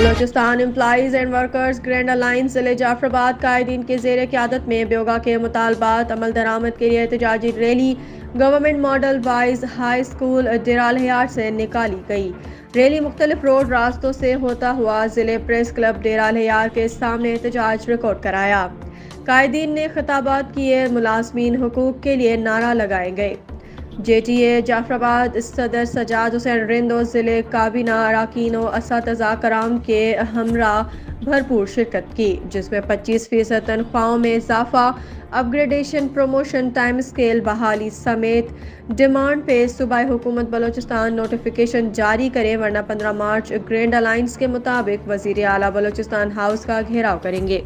Balochistan employees and workers grand alliance ज़िले जाफराबाद कायदीन के ज़ेर क़यादत में ब्योगा के मुतालबात अमल दरामद के लिए एहतजाजी rally government model boys high school डेराल हयात से निकाली गई। रैली मुख्तलिफ रोड रास्तों से होता हुआ ज़िले प्रेस क्लब डेराल हयात के सामने एहतजाज रिकॉर्ड कराया। कायदीन ने खिताबात किए, मुलाजमीन हुकूक के लिए नारा लगाए गए। JTA जाफराबाद सदर सजाद हुसैन रिंदो ज़िले काबीना अरकान व असातिज़ा कराम के हमरा भरपूर शिरकत की, जिसमें 25% तनख्वाहों में इजाफा, अपग्रेडेशन, प्रमोशन, टाइम स्केल बहाली समेत डिमांड पे सूबाई हुकूमत बलोचिस्तान नोटिफिकेशन जारी करे, वरना 15 मार्च ग्रैंड अलायंस के मुताबिक वज़ीर आला बलोचिस्तान हाउस का घेराव करेंगे।